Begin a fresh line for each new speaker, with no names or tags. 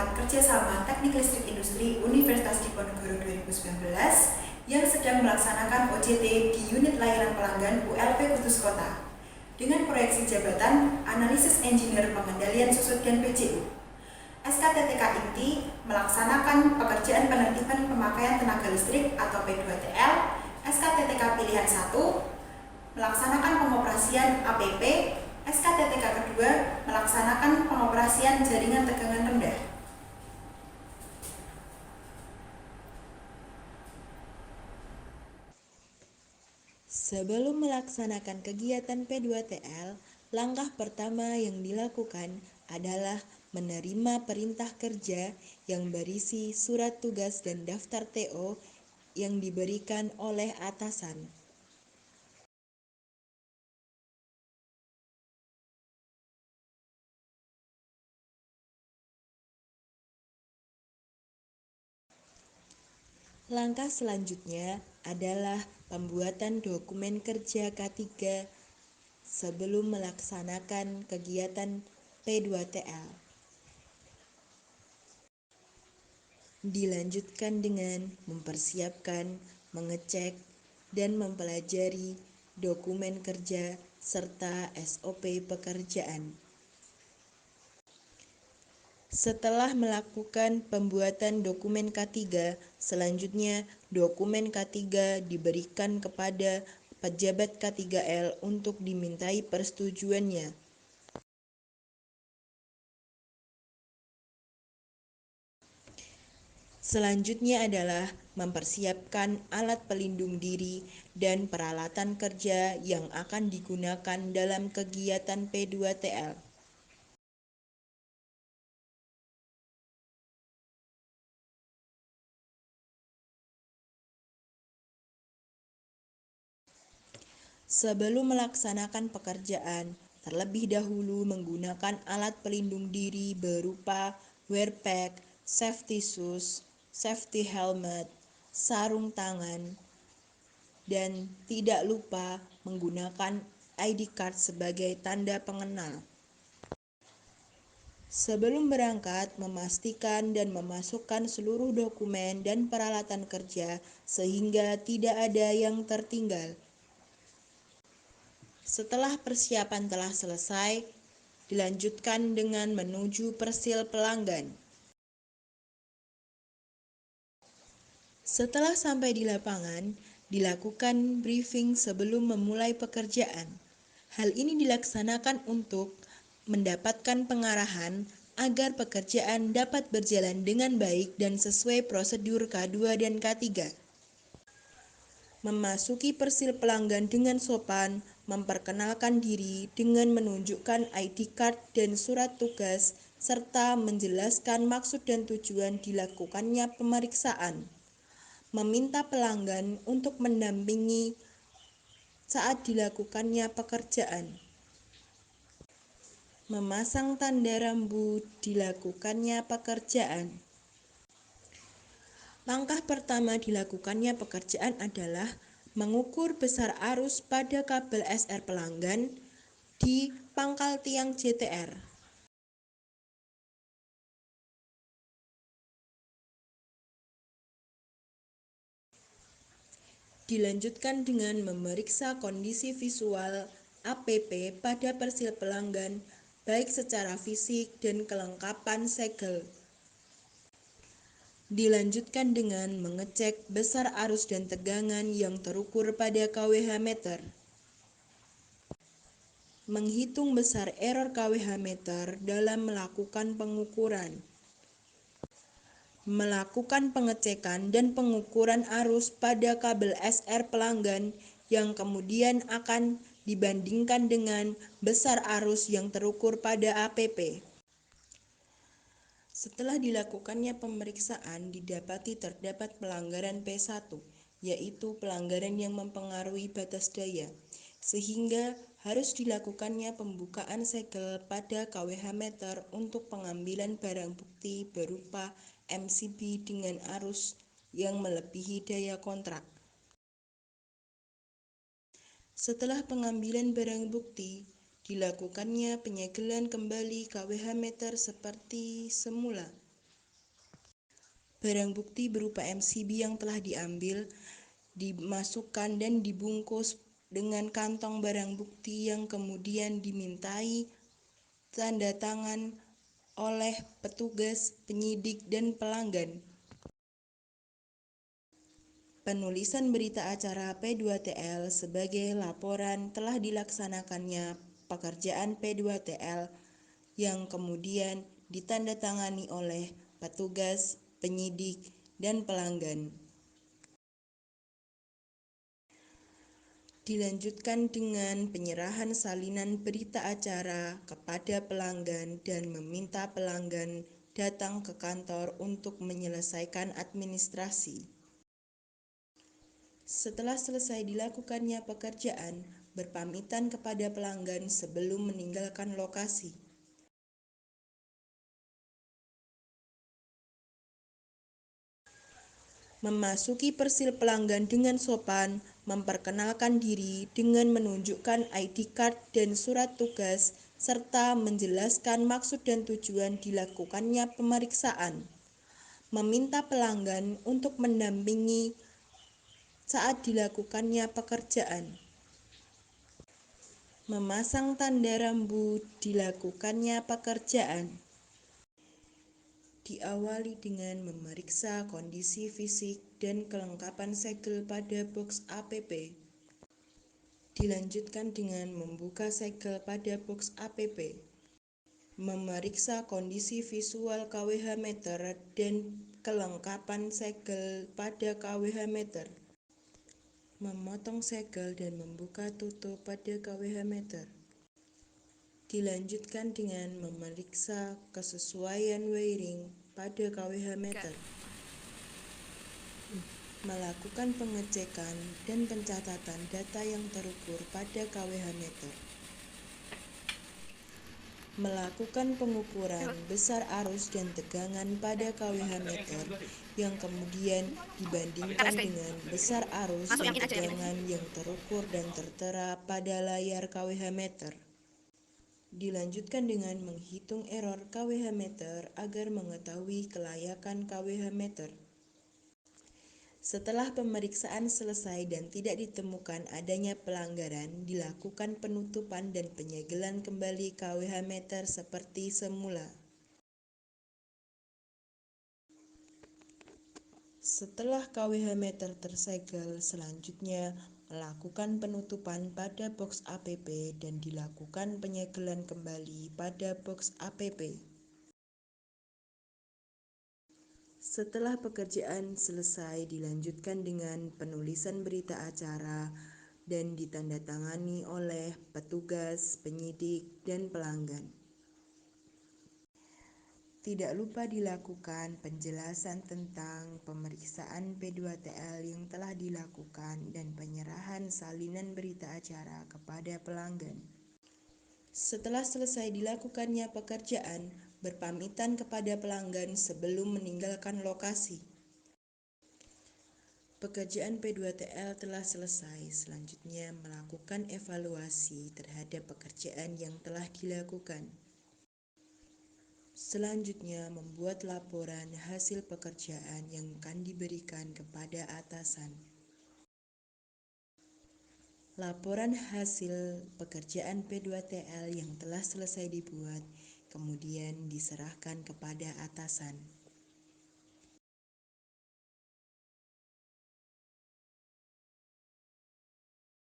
rapat kerjasama Teknik Listrik Industri Universitas Diponegoro 2019 yang sedang melaksanakan OJT di unit layanan pelanggan ULP Kudus Kota dengan proyeksi jabatan Analisis Engineer Pengendalian Susut dan PJU. SKTTK inti melaksanakan pekerjaan penertiban pemakaian tenaga listrik atau P2TL. SKTTK pilihan 1 melaksanakan pengoperasian APP. SKTTK kedua melaksanakan pengoperasian jaringan tegangan rendah.
Sebelum melaksanakan kegiatan P2TL, langkah pertama yang dilakukan adalah menerima perintah kerja yang berisi surat tugas dan daftar TO yang diberikan oleh atasan. Langkah selanjutnya adalah pembuatan dokumen kerja K3 sebelum melaksanakan kegiatan P2TL. Dilanjutkan dengan mempersiapkan, mengecek, dan mempelajari dokumen kerja serta SOP pekerjaan. Setelah melakukan pembuatan dokumen K3, selanjutnya dokumen K3 diberikan kepada pejabat K3L untuk dimintai persetujuannya. Selanjutnya adalah mempersiapkan alat pelindung diri dan peralatan kerja yang akan digunakan dalam kegiatan P2TL. Sebelum melaksanakan pekerjaan, terlebih dahulu menggunakan alat pelindung diri berupa wear pack, safety shoes, safety helmet, sarung tangan, dan tidak lupa menggunakan ID card sebagai tanda pengenal. Sebelum berangkat, memastikan dan memasukkan seluruh dokumen dan peralatan kerja sehingga tidak ada yang tertinggal. Setelah persiapan telah selesai, dilanjutkan dengan menuju persil pelanggan. Setelah sampai di lapangan, dilakukan briefing sebelum memulai pekerjaan. Hal ini dilaksanakan untuk mendapatkan pengarahan agar pekerjaan dapat berjalan dengan baik dan sesuai prosedur K2 dan K3. Memasuki persil pelanggan dengan sopan, memperkenalkan diri dengan menunjukkan ID card dan surat tugas, serta menjelaskan maksud dan tujuan dilakukannya pemeriksaan. Meminta pelanggan untuk mendampingi saat dilakukannya pekerjaan. Memasang tanda rambu dilakukannya pekerjaan. Langkah pertama dilakukannya pekerjaan adalah mengukur besar arus pada kabel SR pelanggan di pangkal tiang JTR. Dilanjutkan dengan memeriksa kondisi visual APP pada persil pelanggan, baik secara fisik dan kelengkapan segel. Dilanjutkan dengan mengecek besar arus dan tegangan yang terukur pada kWh meter. Menghitung besar error kWh meter dalam melakukan pengukuran. Melakukan pengecekan dan pengukuran arus pada kabel SR pelanggan yang kemudian akan dibandingkan dengan besar arus yang terukur pada APP. Setelah dilakukannya pemeriksaan, didapati terdapat pelanggaran P1, yaitu pelanggaran yang mempengaruhi batas daya, sehingga harus dilakukannya pembukaan segel pada kWh meter untuk pengambilan barang bukti berupa MCB dengan arus yang melebihi daya kontrak. Setelah pengambilan barang bukti, dilakukannya penyegelan kembali kWh meter seperti semula. Barang bukti berupa MCB yang telah diambil, dimasukkan dan dibungkus dengan kantong barang bukti yang kemudian dimintai tanda tangan oleh petugas, penyidik, dan pelanggan. Penulisan berita acara P2TL sebagai laporan telah dilaksanakannya pekerjaan P2TL yang kemudian ditandatangani oleh petugas, penyidik, dan pelanggan. Dilanjutkan dengan penyerahan salinan berita acara kepada pelanggan dan meminta pelanggan datang ke kantor untuk menyelesaikan administrasi. Setelah selesai dilakukannya pekerjaan, berpamitan kepada pelanggan sebelum meninggalkan lokasi. Memasuki persil pelanggan dengan sopan, memperkenalkan diri dengan menunjukkan ID card dan surat tugas, serta menjelaskan maksud dan tujuan dilakukannya pemeriksaan. Meminta pelanggan untuk mendampingi saat dilakukannya pekerjaan. Memasang tanda rambu dilakukannya pekerjaan. Diawali dengan memeriksa kondisi fisik dan kelengkapan segel pada box APP. Dilanjutkan dengan membuka segel pada box APP. Memeriksa kondisi visual KWH meter dan kelengkapan segel pada KWH meter. Memotong segel dan membuka tutup pada KWH meter. Dilanjutkan dengan memeriksa kesesuaian wiring pada KWH meter. Melakukan pengecekan dan pencatatan data yang terukur pada KWH meter. Melakukan pengukuran besar arus dan tegangan pada KWH meter yang kemudian dibandingkan dengan besar arus dan tegangan yang terukur dan tertera pada layar KWH meter. Dilanjutkan dengan menghitung error KWH meter agar mengetahui kelayakan KWH meter. Setelah pemeriksaan selesai dan tidak ditemukan adanya pelanggaran, dilakukan penutupan dan penyegelan kembali KWH meter seperti semula. Setelah KWH meter tersegel, selanjutnya melakukan penutupan pada box APP dan dilakukan penyegelan kembali pada box APP. Setelah pekerjaan selesai, dilanjutkan dengan penulisan berita acara dan ditandatangani oleh petugas, penyidik, dan pelanggan. Tidak lupa dilakukan penjelasan tentang pemeriksaan P2TL yang telah dilakukan dan penyerahan salinan berita acara kepada pelanggan. Setelah selesai dilakukannya pekerjaan, berpamitan kepada pelanggan sebelum meninggalkan lokasi. Pekerjaan P2TL telah selesai. Selanjutnya melakukan evaluasi terhadap pekerjaan yang telah dilakukan. Selanjutnya membuat laporan hasil pekerjaan yang akan diberikan kepada atasan. Laporan hasil pekerjaan P2TL yang telah selesai dibuat, kemudian diserahkan kepada atasan.